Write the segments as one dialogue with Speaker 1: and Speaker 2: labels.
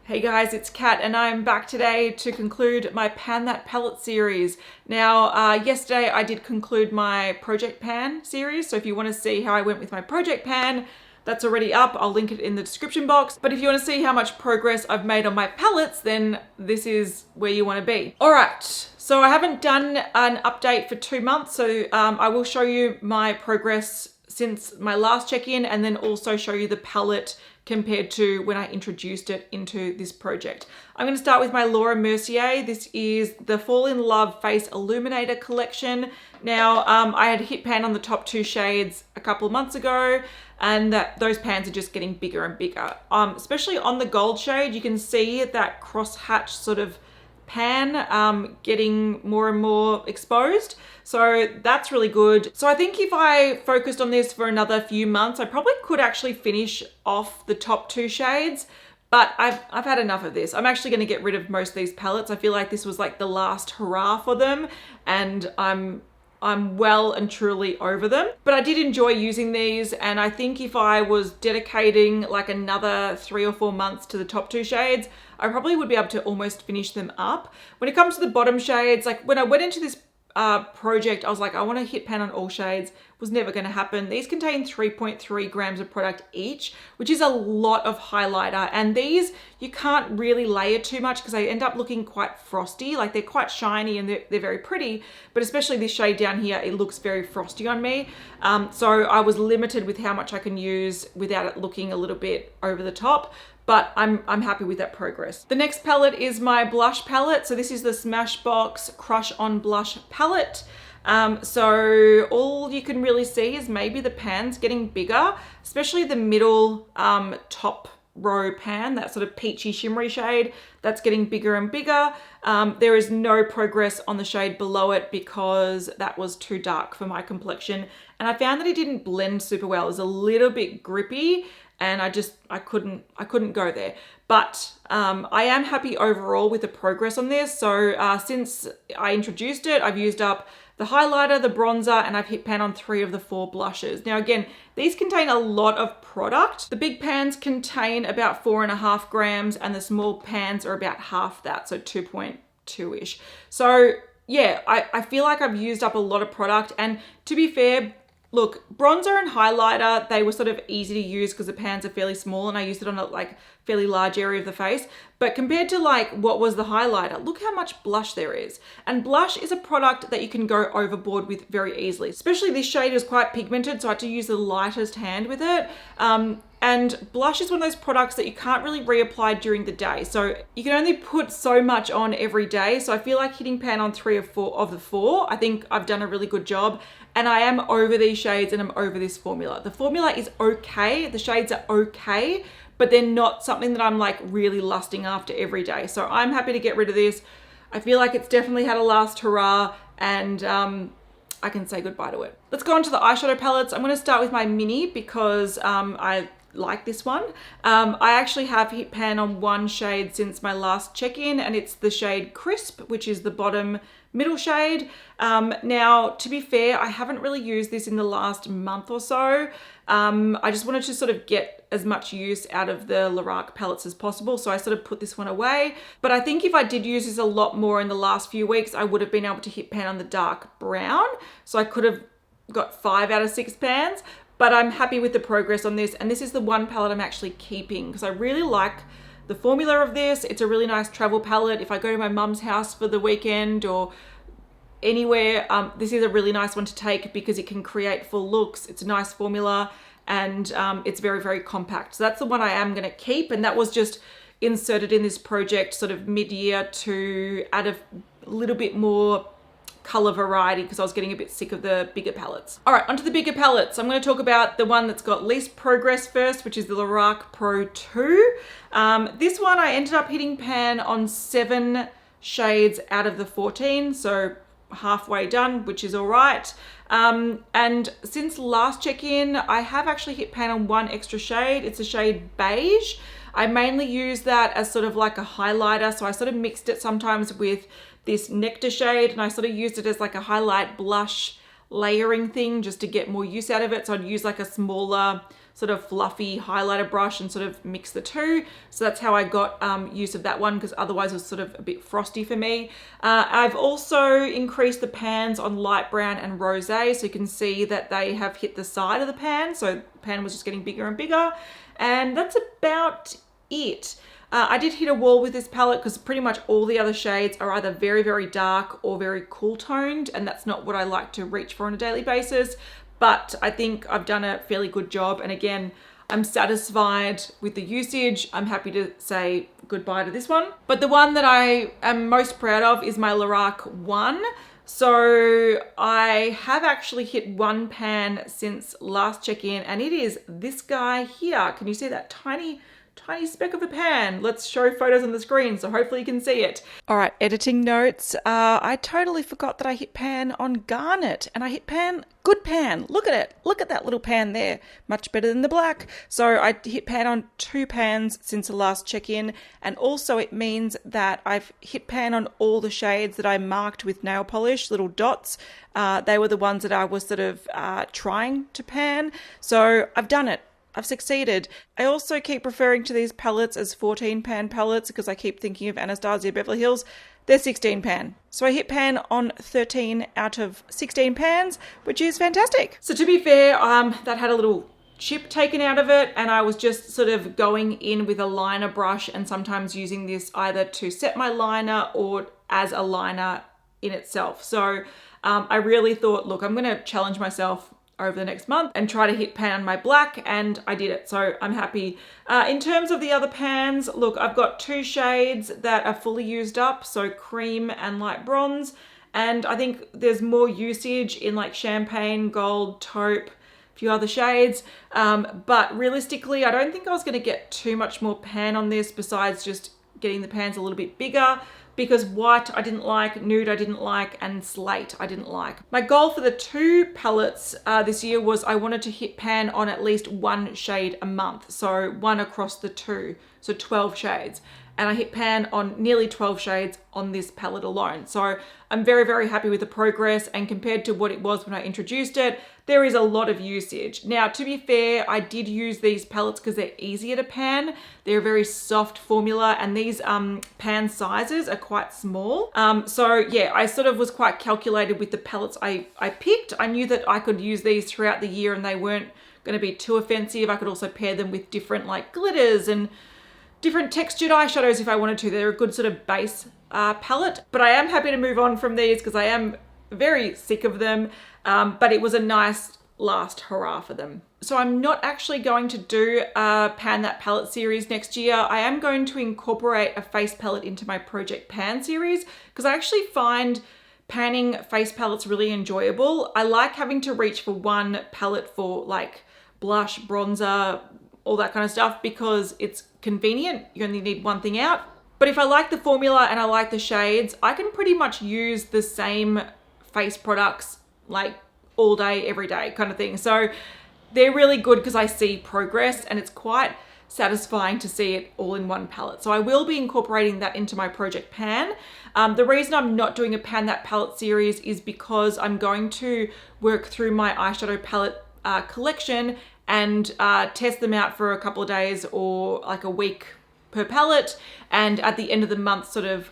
Speaker 1: Hey guys, it's Kat and I'm back today to conclude my Pan That Palette series. Now, yesterday I did conclude my Project Pan series, so if you want to see how I went with my Project Pan, that's already up. I'll link it in the description box. But if you want to see how much progress I've made on my palettes, then this is where you want to be. All right, so I haven't done an update for 2 months, so I will show you my progress since my last check-in and then also show you the palette compared to when I introduced it into this project. I'm going to start with my Laura Mercier. This is the Fall in Love Face Illuminator collection. Now, I had hit pan on the top 2 shades a couple of months ago, and those pans are just getting bigger and bigger. Especially on the gold shade, you can see that cross-hatch sort of pan getting more and more exposed. So that's really good. So I think if I focused on this for another few months, I probably could actually finish off the top 2 shades, but I've had enough of this. I'm actually going to get rid of most of these palettes. I feel like this was like the last hurrah for them, and I'm well and truly over them. But I did enjoy using these, and I think if I was dedicating like another 3 or 4 months to the top 2 shades, I probably would be able to almost finish them up. When it comes to the bottom shades, like when I went into this project, I was like, I want to hit pan on all shades. It was never going to happen. These contain 3.3 grams of product each, which is a lot of highlighter. And these, you can't really layer too much because they end up looking quite frosty. Like they're quite shiny and they're very pretty, but especially this shade down here, it looks very frosty on me. So I was limited with how much I can use without it looking a little bit over the top. But I'm happy with that progress. The next palette is my blush palette. So this is the Smashbox Crush on Blush palette. So all you can really see is maybe the pans getting bigger, especially the middle top row pan, that sort of peachy shimmery shade, that's getting bigger and bigger. There is no progress on the shade below it because that was too dark for my complexion. And I found that it didn't blend super well. It was a little bit grippy, and I couldn't go there. But I am happy overall with the progress on this. So since I introduced it, I've used up the highlighter, the bronzer, and I've hit pan on 3 of the 4 blushes. Now again, these contain a lot of product. The big pans contain about 4.5 grams and the small pans are about half that, so 2.2-ish. So yeah, I feel like I've used up a lot of product, and to be fair, look, bronzer and highlighter, they were sort of easy to use because the pans are fairly small and I used it on a like fairly large area of the face. But compared to like what was the highlighter, look how much blush there is. And blush is a product that you can go overboard with very easily. Especially this shade is quite pigmented, so I had to use the lightest hand with it. And blush is one of those products that you can't really reapply during the day. So you can only put so much on every day. So I feel like hitting pan on 3 or 4 of the 4, I think I've done a really good job. And I am over these shades and I'm over this formula. The formula is okay, the shades are okay, but they're not something that I'm like really lusting after every day. So I'm happy to get rid of this. I feel like it's definitely had a last hurrah, and I can say goodbye to it. Let's go on to the eyeshadow palettes. I'm gonna start with my mini because I like this one. I actually have hit pan on 1 shade since my last check-in, and it's the shade Crisp, which is the bottom middle shade. Now, to be fair, I haven't really used this in the last month or so. I just wanted to sort of get as much use out of the Lorac palettes as possible, so I sort of put this one away. But I think if I did use this a lot more in the last few weeks, I would have been able to hit pan on the dark brown. So I could have got 5 out of 6 pans. But I'm happy with the progress on this, and this is the one palette I'm actually keeping because I really like the formula of this. It's a really nice travel palette. If I go to my mum's house for the weekend or anywhere, this is a really nice one to take because it can create full looks. It's a nice formula, and it's very, very compact. So that's the one I am going to keep, and that was just inserted in this project sort of mid-year to add a little bit more color variety because I was getting a bit sick of the bigger palettes. All right, onto the bigger palettes. I'm going to talk about the one that's got least progress first, which is the Lorac Pro 2. This one I ended up hitting pan on 7 shades out of the 14, so halfway done, which is all right. And since last check-in, I have actually hit pan on 1 extra shade. It's a shade Beige. I mainly use that as sort of like a highlighter, so I sort of mixed it sometimes with this Nectar shade, and I sort of used it as like a highlight blush layering thing just to get more use out of it. So I'd use like a smaller sort of fluffy highlighter brush and sort of mix the two. So that's how I got use of that one, because otherwise it was sort of a bit frosty for me. I've also increased the pans on light brown and rosé, so you can see that they have hit the side of the pan. So the pan was just getting bigger and bigger. And that's about it. I did hit a wall with this palette because pretty much all the other shades are either very, very dark or very cool toned, and that's not what I like to reach for on a daily basis. But I think I've done a fairly good job. And again, I'm satisfied with the usage. I'm happy to say goodbye to this one. But the one that I am most proud of is my Lorac 1. So I have actually hit one pan since last check-in, and it is this guy here. Can you see that tiny speck of a pan? Let's show photos on the screen, so hopefully you can see it. All right, editing notes. I totally forgot that I hit pan on garnet, and I hit pan, good pan. Look at it. Look at that little pan there. Much better than the black. So I hit pan on 2 pans since the last check-in, and also it means that I've hit pan on all the shades that I marked with nail polish, little dots. They were the ones that I was sort of trying to pan. So I've done it. I've succeeded. I also keep referring to these palettes as 14 pan palettes because I keep thinking of Anastasia Beverly Hills. They're 16 pan. So I hit pan on 13 out of 16 pans, which is fantastic. So to be fair, that had a little chip taken out of it, and I was just sort of going in with a liner brush and sometimes using this either to set my liner or as a liner in itself. So I really thought, look, I'm going to challenge myself over the next month and try to hit pan on my black, and I did it, so I'm happy. In terms of the other pans, look, I've got 2 shades that are fully used up, so cream and light bronze, and I think there's more usage in like champagne, gold, taupe, a few other shades, but realistically I don't think I was going to get too much more pan on this besides just getting the pans a little bit bigger, because white I didn't like, nude I didn't like, and slate I didn't like. My goal for the 2 palettes this year was I wanted to hit pan on at least 1 shade a month. So 1 across the 2, so 12 shades. And I hit pan on nearly 12 shades on this palette alone. So I'm very, very happy with the progress, and compared to what it was when I introduced it, there is a lot of usage. Now, to be fair, I did use these palettes because they're easier to pan. They're a very soft formula, and these pan sizes are quite small. So yeah, I sort of was quite calculated with the palettes I picked. I knew that I could use these throughout the year and they weren't going to be too offensive. I could also pair them with different like glitters and different textured eyeshadows if I wanted to. They're a good sort of base palette, but I am happy to move on from these because I am very sick of them, but it was a nice last hurrah for them. So I'm not actually going to do a Pan That Palette series next year. I am going to incorporate a face palette into my Project Pan series because I actually find panning face palettes really enjoyable. I like having to reach for one palette for like blush, bronzer, all that kind of stuff because it's convenient. You only need one thing out. But if I like the formula and I like the shades, I can pretty much use the same face products like all day, every day kind of thing. So they're really good because I see progress and it's quite satisfying to see it all in one palette. So I will be incorporating that into my Project Pan. The reason I'm not doing a Pan That Palette series is because I'm going to work through my eyeshadow palette collection and test them out for a couple of days or like a week per palette, and at the end of the month sort of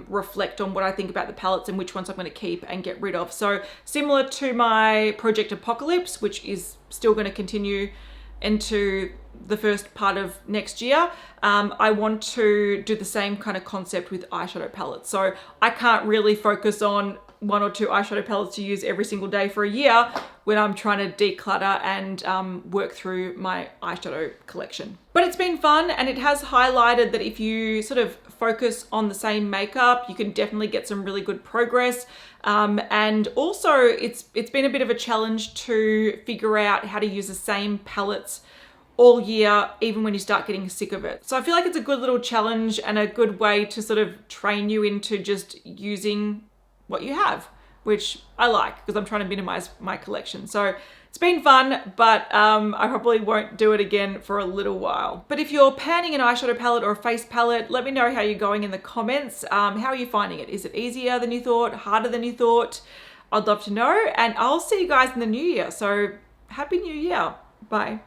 Speaker 1: reflect on what I think about the palettes and which ones I'm going to keep and get rid of. So similar to my Project Apocalypse, which is still going to continue into the first part of next year, I want to do the same kind of concept with eyeshadow palettes. So I can't really focus on 1 or 2 eyeshadow palettes to use every single day for a year when I'm trying to declutter and work through my eyeshadow collection. But it's been fun, and it has highlighted that if you sort of focus on the same makeup, you can definitely get some really good progress. And also it's been a bit of a challenge to figure out how to use the same palettes all year, even when you start getting sick of it. So I feel like it's a good little challenge and a good way to sort of train you into just using what you have, which I like because I'm trying to minimize my collection. So it's been fun, but I probably won't do it again for a little while. But if you're panning an eyeshadow palette or a face palette, let me know how you're going in the comments. How are you finding it? Is it easier than you thought? Harder than you thought? I'd love to know, and I'll see you guys in the new year. So happy new year. Bye.